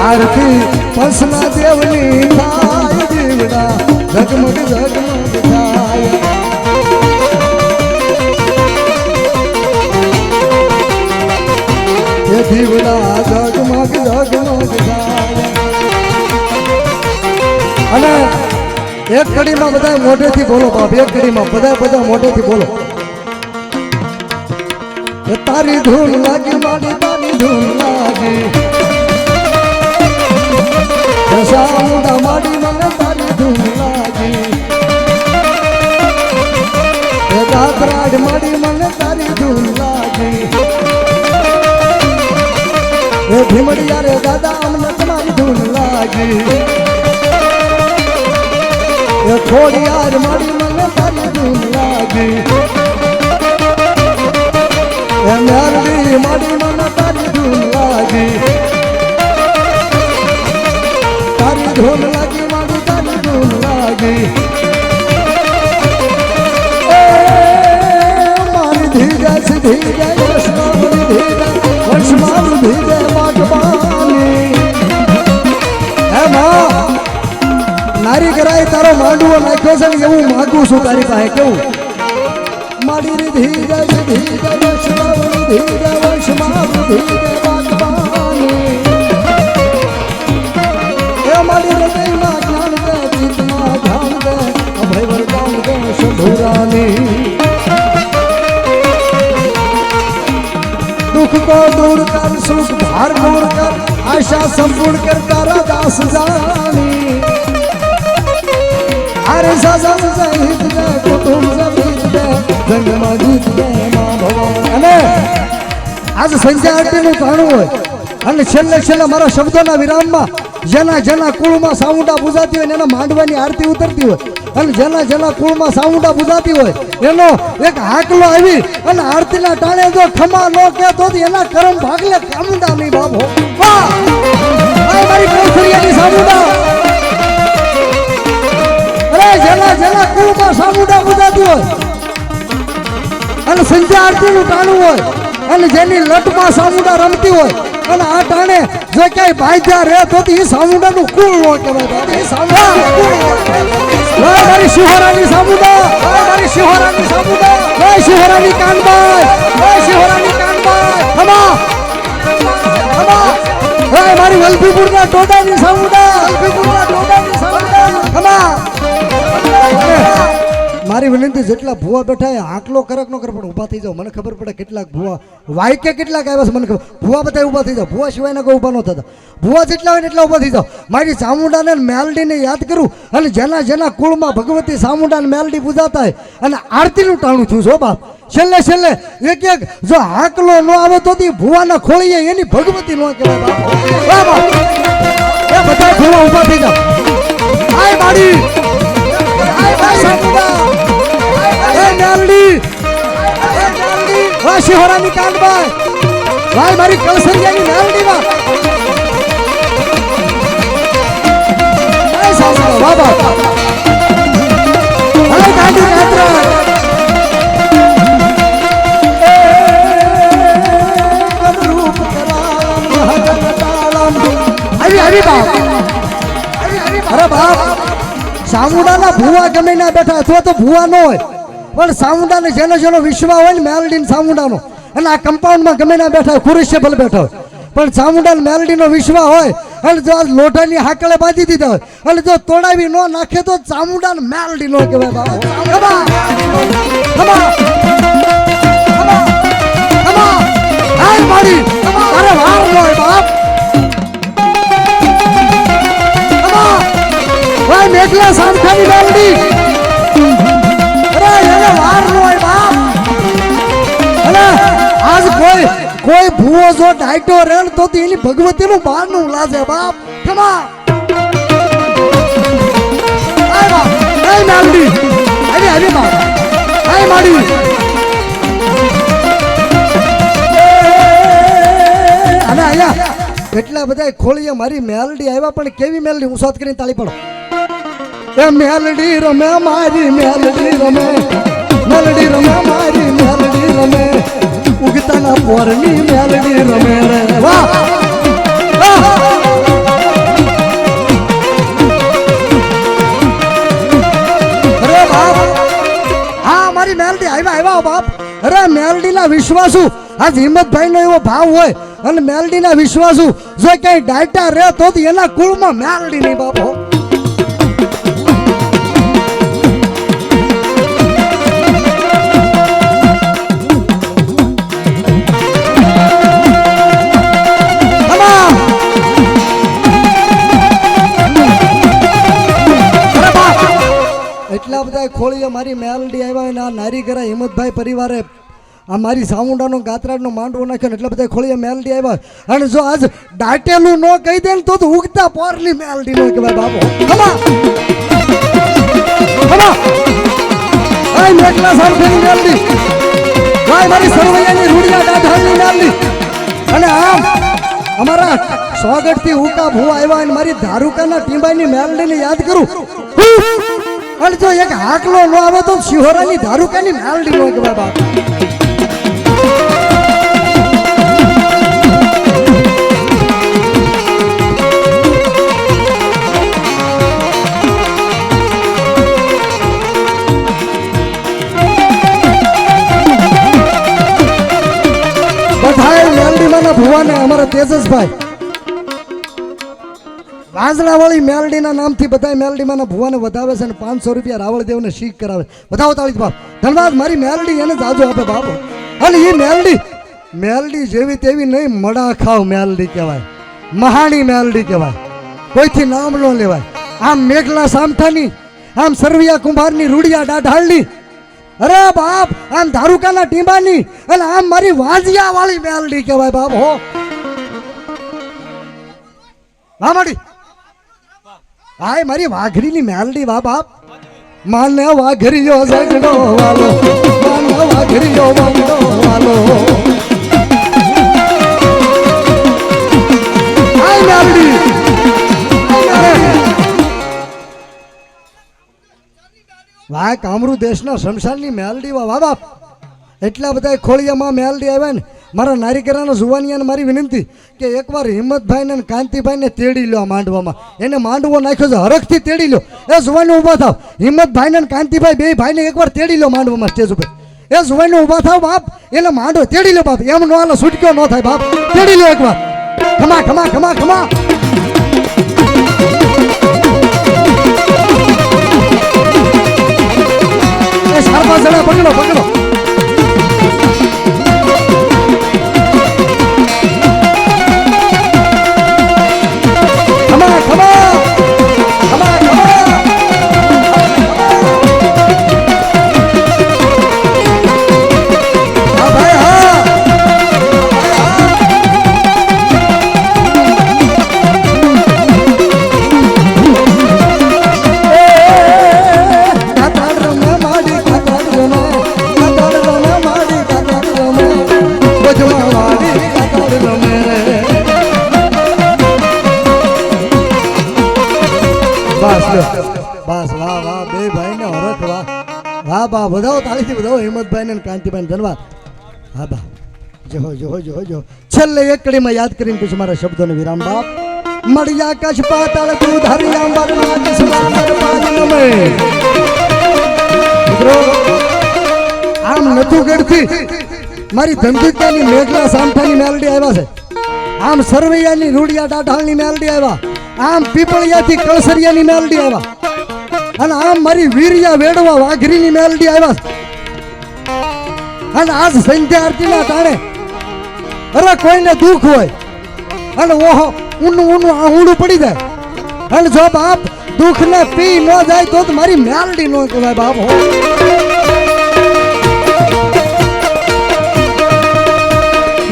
આરતી પંસના દેવની થાય દીવડા જગમગ જગમગ થાય એ દીવડા જગમગ જગમગ થાય અને એક કડીમાં બધા મોઢેથી બોલો બાપ એક કડીમાં બધા મોઢેથી બોલો એ તારી ધૂન લાગી મારી તારી ધૂન લાગી સામુડા માડી મને તારી ધૂન લાગી એ દાતરાડ માડી મને તારી ધૂન લાગી એ ભીમડિયા રે દાદા અમને તમારી ધૂન લાગી એ ખોડિયાર માડી મને તારી ધૂન લાગી એ મેરડી માડી મને તારી ધૂન લાગી ધૂન લાગી મારી તારી ધૂન લાગી મારી ધીરે સીધી જય વૈષ્ણવની ધીરે વૈષ્ણવ ધીરે વાટવાની એમાં નારી કરાય તારો માંડવો નાખ્યો છે ને એવું માગું છું તારી પાસે કેવું મારી ધીરે સીધી જય વૈષ્ણવની ધીરે વૈષ્ણવ ધીરે વાટવાની મારી હૃદયમાં જ્ઞાન દે ચિત્તમાં ધ્યાન દે અભય વરદાન દે શંભુરાની દુઃખ को दूर कर सुख भार दूर कर आशा संपूर्ण कर तारा दास जानी अरे सजन सहित दे कुटुंब सहित दे जंगमा जीत दे मां भगवान અને આજ સંજય આરતી નું કાણું હોય અને છેલ્લે મારા શબ્દોના વિરામમાં જેના જેના કુળમાં સામુંડા પૂજાતી હોય ને એના માંડવાની આરતી ઉતરતી હોય અને જેના જેના કુળમાં સામુંડા પૂજાતી હોય એનો એક હાકલો આવી અને આરતીના ટાણે જો ખમા નો કે તો એના કરમ ભાગલે કામુંડા નહીં બાપ હો વાહ આ મારી કોથળિયાની સામુંડા અરે જેના જેના કુળમાં સામુંડા પૂજાતી હોય અને સંધ્યા આરતીનું ટાણું હોય અને જેની લટમાં સામુંડા રમતી હોય અને આ ટાણે જો ક્યાંય બાંધ્યા રહે તો એ સામુંડાનું કુળ નો કહેવાય એ સામુંડા મારી શિહોરાની સામુંડા મારી શિહોરાની સામુંડા જય શિહોરાની કાનબાઈ જય શિહોરાની કાનબાઈ હમા હમા હે મારી વલભીપુરના ટોડાની સામુંડા વલભીપુરના ટોડાની સામુંડા હમા મારી વિનંતી જેટલા ભુવા બેઠા એ આંકલો કરક નો કરે પણ ઊભા થઈ જાવ મને ખબર પડે કેટલાક ભુવા વાયકે કેટલાક આવ્યા છે મને ખબર ભુવા બધા ઊભા થઈ જાવ ભુવા સિવાયના કોઈ ઊભા ન થતા ભુવા જેટલા હોય ને એટલા ઊભા થઈ જાવ મારી ચામુંડાને મેલડીને યાદ કરું અને જેના જેના કુળમાં ભગવતી ચામુંડાને મેલડી પૂજાતા હોય અને આરતીનું ટાણું થયું છો બાપ છેલ્લે છેલ્લે એક એક જો આંકલો ન આવે તો ભુવાના ખોળીએ એની ભગવતી નો કહેવાય બાપ એ બધા ભુવા ઊભા થઈ જાવ આય માડી શિહોરાની કાનબાઈ ભાઈ મારી કૌશલ્યાની મેલડી માં બાબા હવે ગાંધી યાત્રા અરે બાપ સામુંડાના ભુવા ગમે ના બેઠા અથવા તો ભુવા ન હોય પણ સામુંડાને જેનો જેનો વિશ્વાસ હોય ને મેલડીન સામુંડાનો અને આ કમ્પાઉન્ડમાં ગમે ના બેઠા ખુરશીએ ભલે બેઠા હોય પણ સામુંડા મેલડીનો વિશ્વાસ હોય અને જો આ લોઢાની હાકળે બાંધી દીધા હોય અને જો તોડાવી ન નાખે તો ચામુંડા મેલડી નો કહેવાય મેઘલા સામખાની મેલડી અરે એને વાર ન હોય બાપ અરે આજ કોઈ ભૂવો જો ડાયટો રેણ તો એની ભગવતીનું બહારનું લાજે બાપ ખમા આય બાપ આય મેલડી અરે અરે બાપ આય માડી અને આયા એટલા બધા ખોળીએ મારી મેલડી આવ્યા પણ કેવી મેલડી હું શોધ કરીને તાળી પડો એ મેલડી રમે મારી મેલડી રમે મેલડી રમે મારી મેલડી રમે ઉગતાના પોરની મેલડી રમે રે વાહ અરે બાપ હા મારી મેલડી આવ્યા બાપ અરે મેલડીના વિશ્વાસુ આજ હિંમતભાઈ નો એવો ભાવ હોય અને મેલડીના વિશ્વાસુ જો કઈ ડાયટા રે તો એના કુળમાં મેલડી નહીં બાપ હો એટલા બધા ખોળીએ મારી મેલડી આવ્યા અને આ નારી ઘરા હિંમતભાઈ પરિવારે આ મારી સામુંડાનો ગાત્રાનો માંડવો નાખ્યો ને એટલા બધા ખોળીએ મેલડી આવ્યા અને જો આજ દાટેલું ન કહી દે ને તો ઉગતા પોરની મેલડી નો કહેવાય બાપો મેઘલા સામખાની મેલડી ભાઈ મારી સરવૈયાની રૂડિયા દાઢાની મેલડી અને આમ અમારા સ્વાગતથી ઉકા ભૂવા આવ્યા અને મારી ધારુકાના ટીંબાની મેલડીને યાદ કરું અને જો એક હાકલો ન આવે તો શિહોરાની ધારુકાની મેલડી નો કહેવાય બાપ બધાય મેલડી માના ભુવાને અમારા તેજસભાઈ વાંસણા વાળી મેલડીના નામથી બધા મેલડીમાંના ભુવાને વધાવે છે અને 500 રૂપિયા રાવળદેવને શીખ કરાવે વધાવો તાળી બાપ ધન્યવાદ મારી મેલડી એને જાજો આપે બાપો અને એ મેલડી જેવી તેવી નહીં મડા ખાવ મેલડી કહેવાય મહાણી મેલડી કહેવાય કોઈથી નામ ન લેવાય આમ મેઘલા સામઠાની આમ સરવિયા કુંભારની રૂડિયા દાઢાળની અરે બાપ આમ ધારુકાના ટીંબાની અને આમ મારી વાંજિયા વાળી મેલડી કહેવાય બાપ હો હા માડી હાય મારી વાઘરીની મેલડી વાહ બાપ માને વાઘરીયો સગડો વાલો માને વાઘરીયો વગડો વાલો હાય મેલડી વાહ કામરૂ દેશના શમશાનની મેલડી વાહ બાપ એટલા બધા ખોળિયામાં મેલડી આવ્યા ને મારા નારીકરાના જુવાનિયાને મારી વિનંતી કે એકવાર હિંમતભાઈને અને કાંતિભાઈને તેડી લો આ માંડવામાં એને માંડવો નાખ્યો છે હરખથી તેડી લો એ જુવાનને ઊભા થાવ હિંમતભાઈને અને કાંતિભાઈ બે ભાઈને એકવાર તેડી લો માંડવામાં સ્ટેજ ઉપર એ જુવાનને ઊભા થાવ બાપ એને માંડવો તેડી લો બાપ એમ નો હાલો છૂટક્યો ન થાય બાપ તેડી લો એકવાર ખમા ખમા ખમા ખમા એ સારપા જણા પકડો પકડો બસ વાહ વાહ બે ભાઈ ને હરખ વાહ વાહ બા બધાઓ તાળીથી બધાઓ હિંમતભાઈ ને કાંતિભાઈ ધન્યવાદ હા બા જો છેલ્લે એક કડીમાં યાદ કરીને પછી મારા શબ્દોને વિરામ બાપ મળ્યા કચ્છ પાતાળ તું ધરી આંબર નાચ સુરાનર પાજનમે મિત્રો આમ નથુ ગઢથી મારી ધંધુક્યાની મેઘલા સામઠાની મેલડી આવ્યા છે આમ સરવૈયાની રૂડિયા ડાઢાળની મેલડી આવ્યા આમ પીપળિયાથી કળસરિયાની મેલડી આવ્યા અને આમ મારી વીરિયા વેડવા વાઘરીની મેલડી આવ્યા અને આજ સંધ્યા આરતીના ટાણે અરે કોઈને દુઃખ હોય અને ઓહો ઊનું આહુડું પડી જાય અને જો બાપ દુઃખ ને પી ન જાય તો મારી મેલડી નો કહેવાય બાપ હો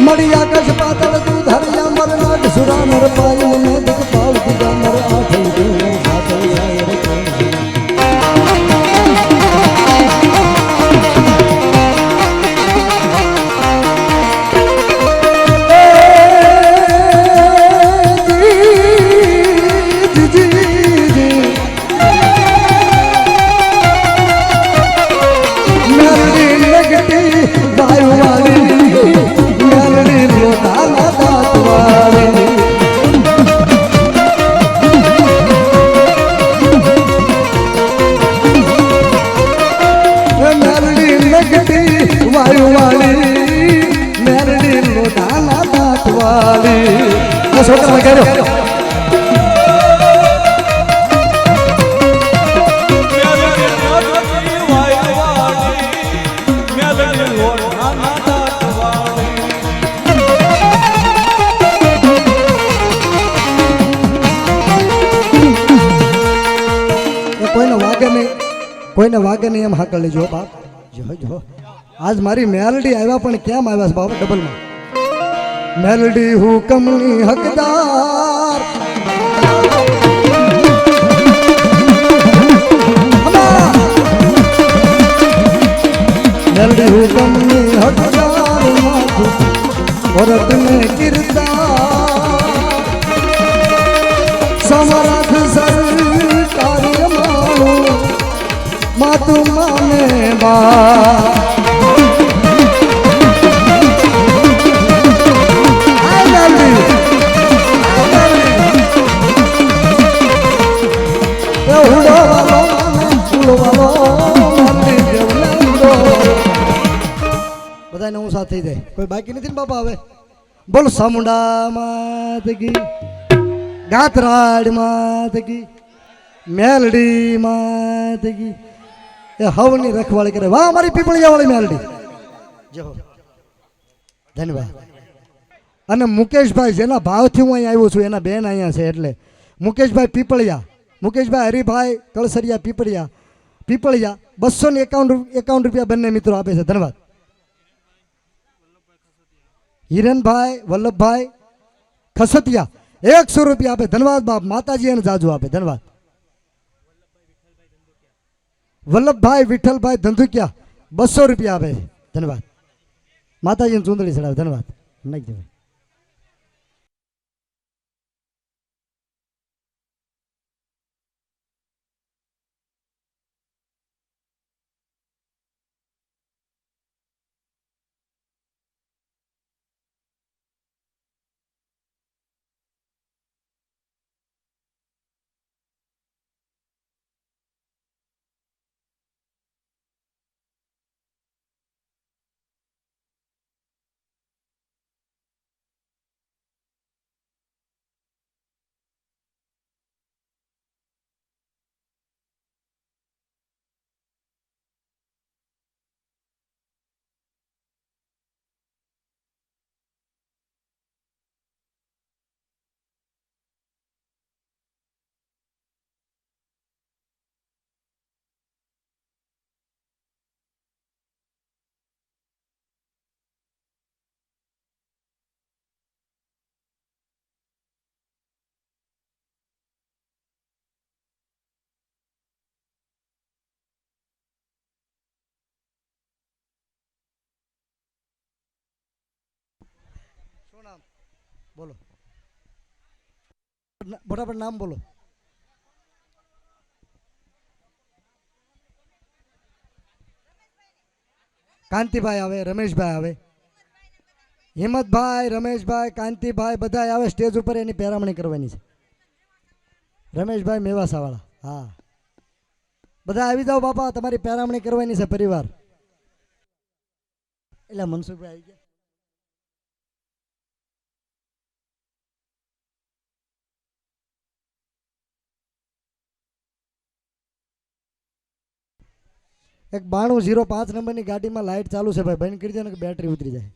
મળી આકાશ પાતળ તું ધરિયા મરનાટ સુરાનર પાય મને દુઃખ પાવ દીધા મર આઠઈ ગયો સાતલ જાય રે છોકરા કર્યો કોઈને વાગે નહીં એમ હાકલ લેજો બાપ જો આજ મારી મેલડી આવ્યા પણ કેમ આવ્યા છે બાપ ડબલમાં મેલડી હુકમની હકદાર મેલડી હુકમની હકદાર ભરત ને કિરદાર સમરથ સરકારી માનું માતુ માને બા બધાને હું સાથ થઈ જાય કોઈ બાકી નથી ને બાપા હવે બોલ સામુંડા માત કી ગાતરાડ માત કી મેલડી માત કી એ હવની રખવાળી કરે વાહ મારી પીપળિયા વાળી મેલડી જો ધન્યવાદ અને મુકેશભાઈ જેના ભાવથી હું અહીંયા આવ્યો છું એના બેન અહીંયા છે એટલે મુકેશભાઈ પીપળિયા મુકેશભાઈ હરિભાઈ કળસરિયા પીપળિયા 251 રૂપિયા બંને મિત્રો આપે છે ધન્યવાદ હિરણભાઈ વલ્લભભાઈ ખસતિયા 100 રૂપિયા આપે ધન્યવાદ બાપ માતાજી એને જાજુ આપે ધન્યવાદ વલ્લભભાઈ વિઠ્ઠલભાઈ ધંધુકિયા 200 રૂપિયા આપે છે. ધન્યવાદ. માતાજીને ચૂંદડી ચડાવે. ધન્યવાદ. નાખજો ભાઈ. શું નામ બોલો? ફટાફટ નામ બોલો. કાંતિભાઈ આવે, રમેશભાઈ આવે, હિંમતભાઈ, રમેશભાઈ, કાંતિભાઈ બધા આવે. સ્ટેજ ઉપર એની પેરામણી કરવાની છે. રમેશભાઈ મેવાસાવાળા, હા, બધા આવી જાઓ બાપા, તમારી પેરામણી કરવાની છે પરિવાર. એટલે મનસુખભાઈ આવી ગયા. એક 9205 નંબરની ગાડીમાં લાઇટ ચાલુ છે ભાઈ, બંધ કરી દો ને કે બેટરી ઉતરી જાય.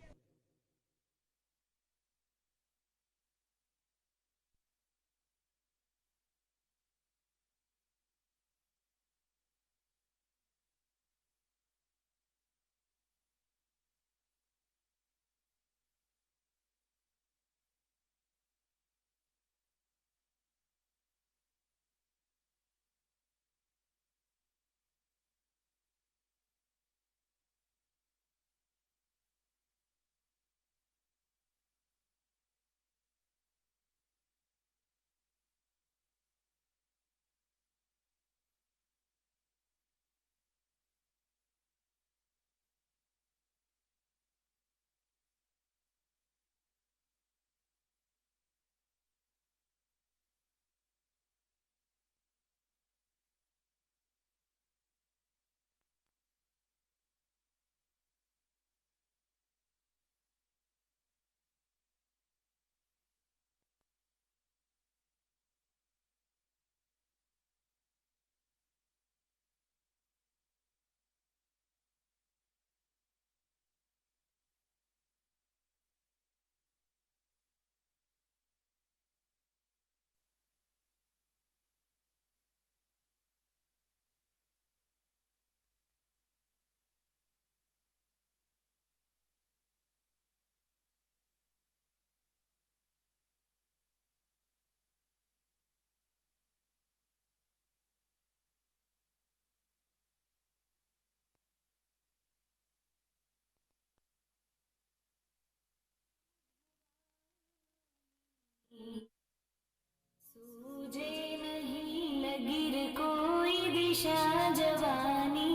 सूझे नहीं लगिर कोई दिशा जवानी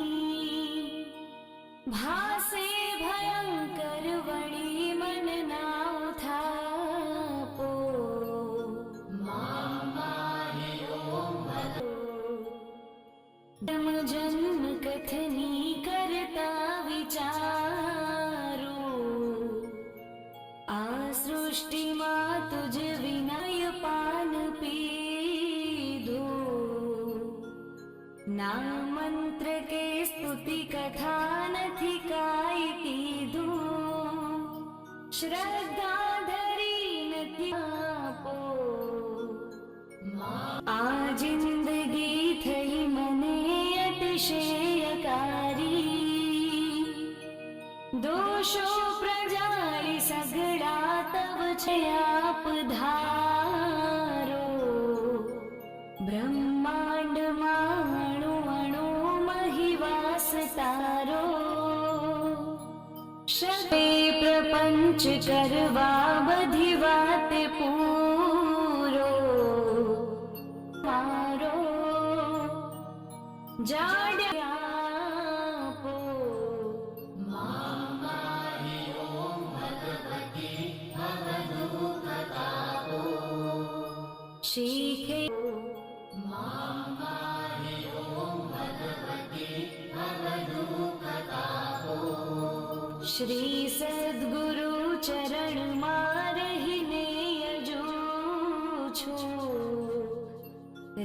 भासे भयंकर वड़ी मन नाव थापो जन्म जन्म कथनी करता विचारो आ सृष्टिમાં તુજ વિનય પાન પીધો ના મંત્ર કે સ્તુતિ કથા નથી કાઈ કીધું શ્રદ્ધા ધરી નથી આપો આ જિંદગી થઈ મને અતિશયકારી દોષો પ્રજાળી સગડા તવ છે આપ ધારો બ્રહ્માંડમાં અણુ અણુ મહી શક્તિ પ્રપંચ કરવા બધી વાત પૂરો મારો જાડ્યાપો શીખે શ્રી સદગુરુ ચરણમાં રહીને યજું છું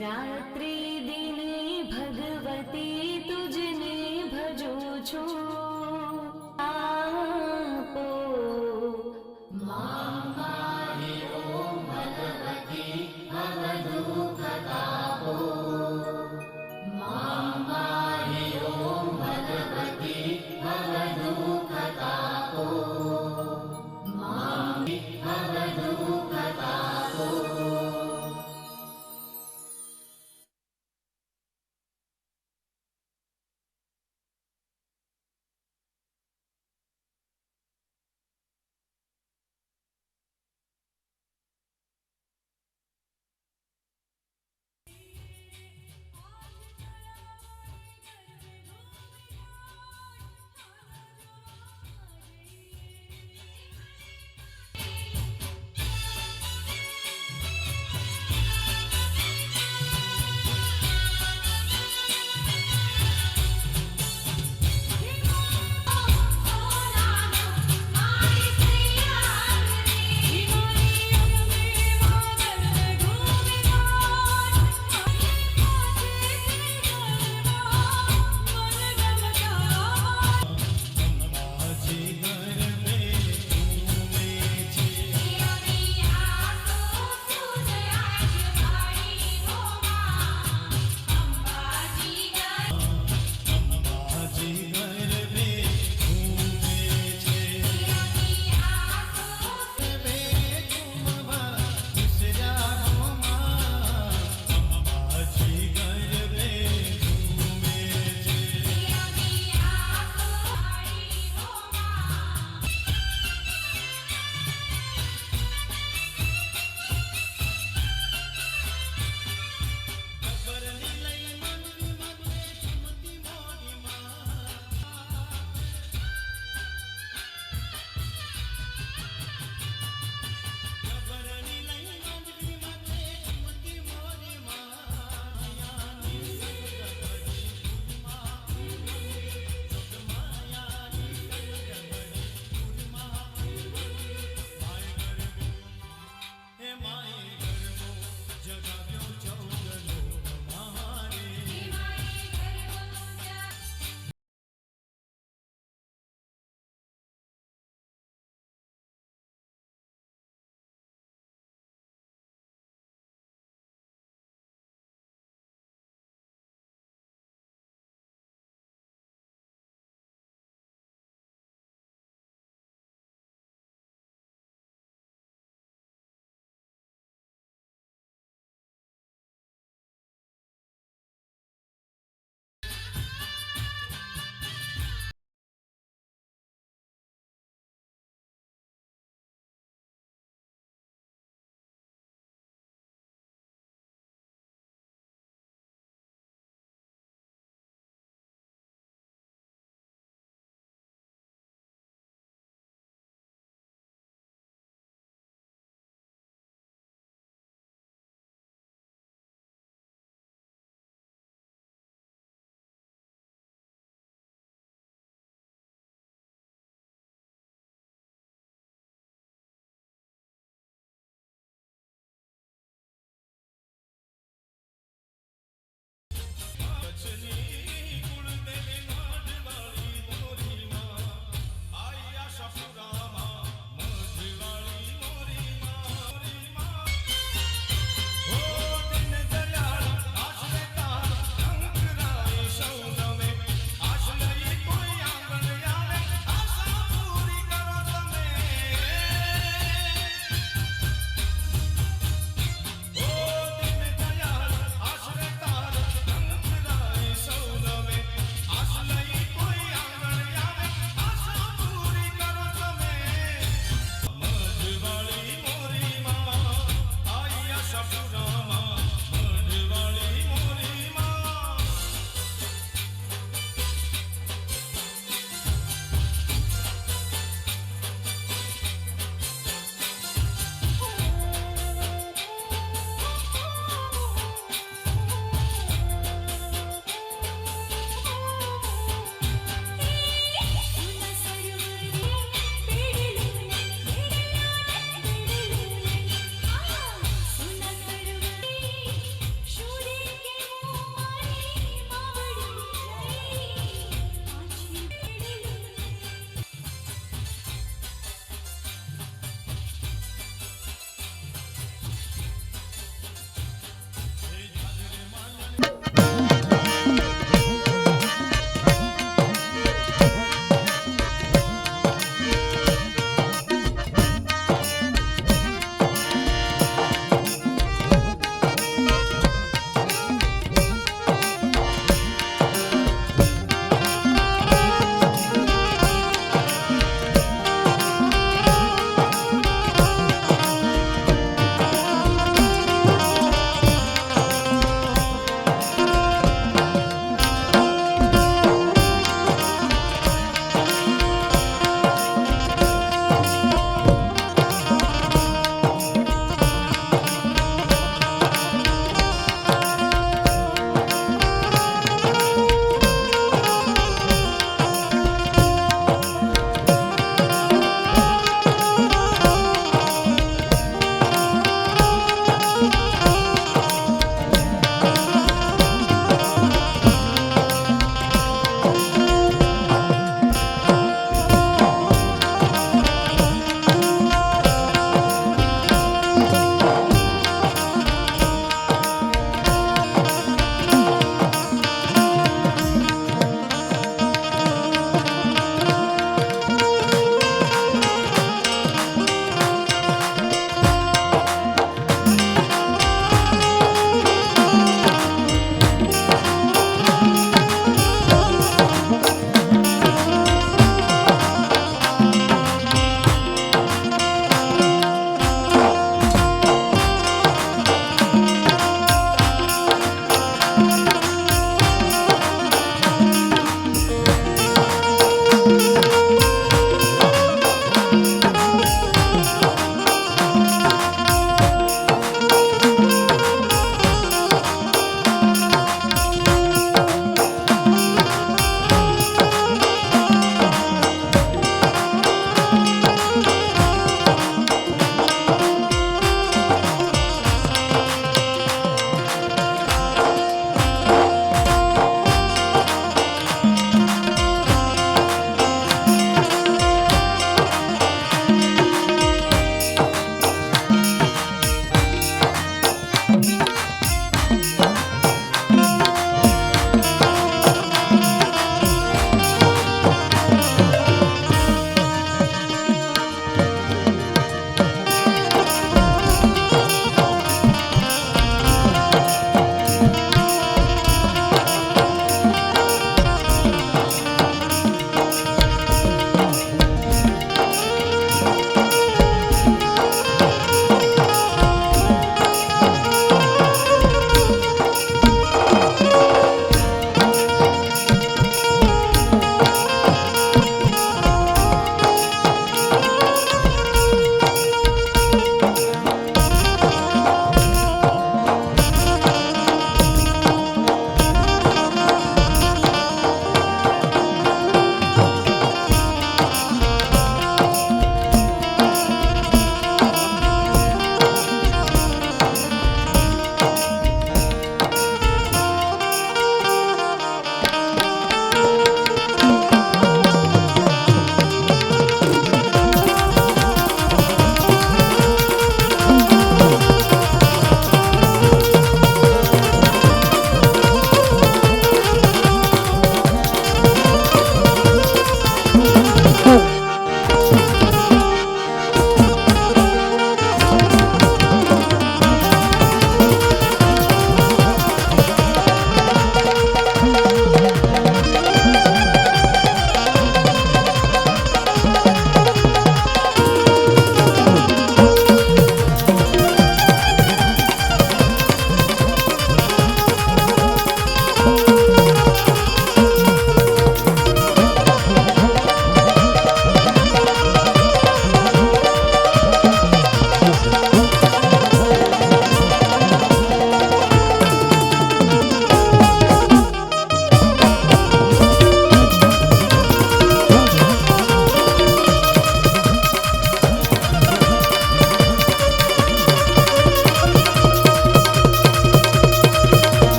રાત્રિ દિને ભગવતી તુજને ભજું છું આપો